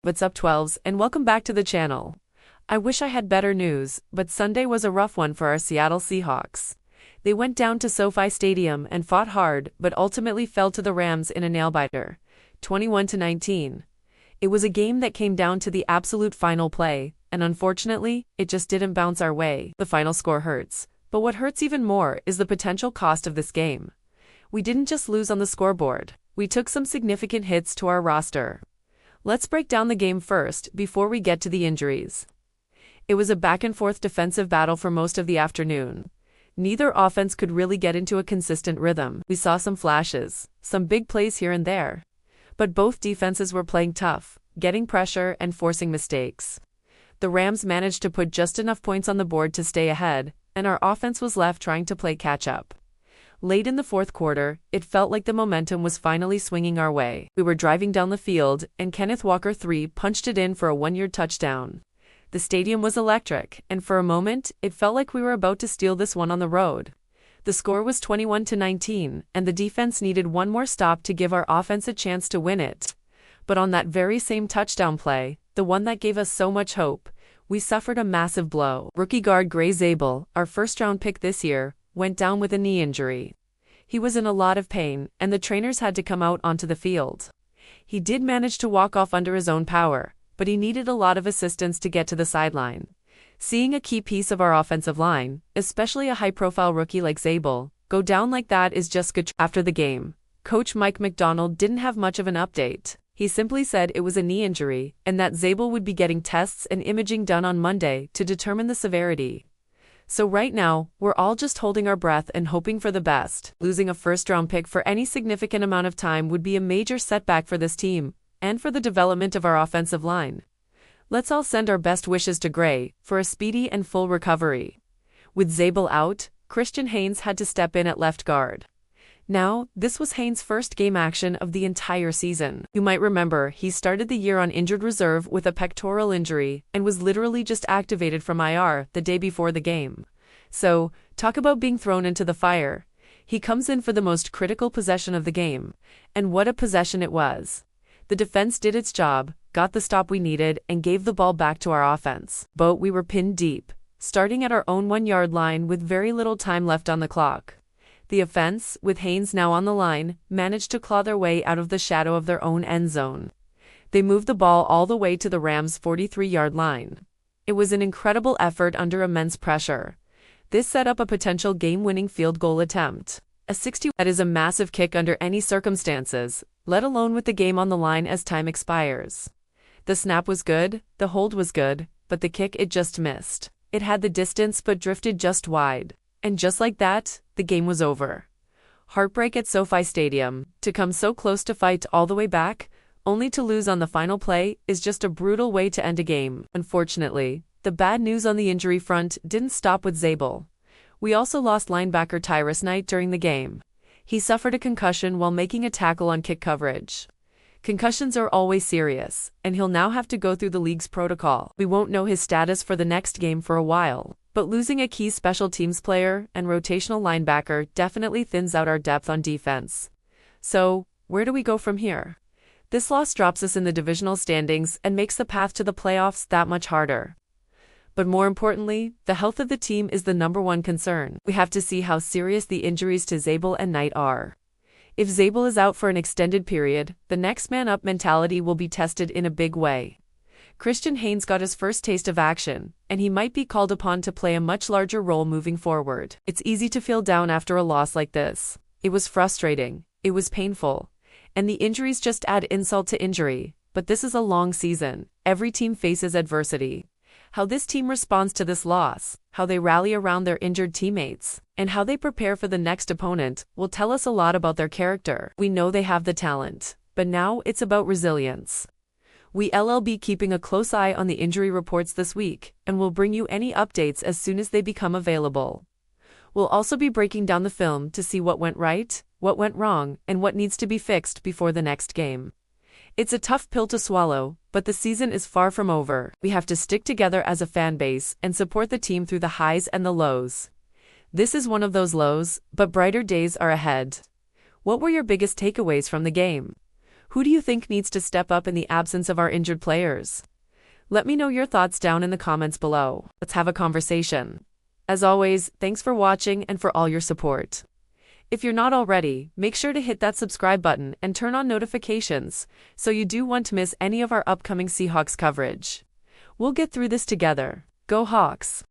What's up 12s and welcome back to the channel. I wish I had better news, but Sunday was a rough one for our Seattle Seahawks. They went down to SoFi Stadium and fought hard but ultimately fell to the Rams in a nail-biter, 21-19. It was a game that came down to the absolute final play, and unfortunately, it just didn't bounce our way. The final score hurts, but what hurts even more is the potential cost of this game. We didn't just lose on the scoreboard, we took some significant hits to our roster. Let's break down the game first before we get to the injuries. It was a back-and-forth defensive battle for most of the afternoon. Neither offense could really get into a consistent rhythm. We saw some flashes, some big plays here and there. But both defenses were playing tough, getting pressure and forcing mistakes. The Rams managed to put just enough points on the board to stay ahead, and our offense was left trying to play catch-up. Late in the fourth quarter, it felt like the momentum was finally swinging our way. We were driving down the field, and Kenneth Walker III punched it in for a one-yard touchdown. The stadium was electric, and for a moment, it felt like we were about to steal this one on the road. The score was 21-19, and the defense needed one more stop to give our offense a chance to win it. But on that very same touchdown play, the one that gave us so much hope, we suffered a massive blow. Rookie guard Grey Zabel, our first-round pick this year, went down with a knee injury. He was in a lot of pain, and the trainers had to come out onto the field. He did manage to walk off under his own power, but he needed a lot of assistance to get to the sideline. Seeing a key piece of our offensive line, especially a high-profile rookie like Zabel, go down like that is just good. After the game, Coach Mike McDonald didn't have much of an update. He simply said it was a knee injury, and that Zabel would be getting tests and imaging done on Monday to determine the severity. So right now, we're all just holding our breath and hoping for the best. Losing a first-round pick for any significant amount of time would be a major setback for this team, and for the development of our offensive line. Let's all send our best wishes to Grey for a speedy and full recovery. With Zabel out, Christian Haynes had to step in at left guard. Now, this was Haynes' first game action of the entire season. You might remember he started the year on injured reserve with a pectoral injury and was literally just activated from IR the day before the game. So, talk about being thrown into the fire. He comes in for the most critical possession of the game. And what a possession it was. The defense did its job, got the stop we needed, and gave the ball back to our offense. But we were pinned deep, starting at our own 1-yard line with very little time left on the clock. The offense, with Haynes now on the line, managed to claw their way out of the shadow of their own end zone. They moved the ball all the way to the Rams' 43-yard line. It was an incredible effort under immense pressure. This set up a potential game-winning field goal attempt. A 60 that is a massive kick under any circumstances, let alone with the game on the line as time expires. The snap was good, the hold was good, but the kick it just missed. It had the distance but drifted just wide. And just like that, the game was over. Heartbreak at SoFi Stadium, to come so close to fight all the way back, only to lose on the final play, is just a brutal way to end a game. Unfortunately, the bad news on the injury front didn't stop with Zabel. We also lost linebacker Tyrice Knight during the game. He suffered a concussion while making a tackle on kick coverage. Concussions are always serious, and he'll now have to go through the league's protocol. We won't know his status for the next game for a while. But losing a key special teams player and rotational linebacker definitely thins out our depth on defense. So, where do we go from here? This loss drops us in the divisional standings and makes the path to the playoffs that much harder. But more importantly, the health of the team is the #1 concern. We have to see how serious the injuries to Zabel and Knight are. If Zabel is out for an extended period, the next man up mentality will be tested in a big way. Christian Haynes got his first taste of action, and he might be called upon to play a much larger role moving forward. It's easy to feel down after a loss like this. It was frustrating, it was painful, and the injuries just add insult to injury. But this is a long season. Every team faces adversity. How this team responds to this loss, how they rally around their injured teammates, and how they prepare for the next opponent will tell us a lot about their character. We know they have the talent, but now it's about resilience. We'll be keeping a close eye on the injury reports this week, and we'll bring you any updates as soon as they become available. We'll also be breaking down the film to see what went right, what went wrong, and what needs to be fixed before the next game. It's a tough pill to swallow, but the season is far from over. We have to stick together as a fan base and support the team through the highs and the lows. This is one of those lows, but brighter days are ahead. What were your biggest takeaways from the game? Who do you think needs to step up in the absence of our injured players? Let me know your thoughts down in the comments below. Let's have a conversation. As always, thanks for watching and for all your support. If you're not already, make sure to hit that subscribe button and turn on notifications so you don't want to miss any of our upcoming Seahawks coverage. We'll get through this together. Go Hawks!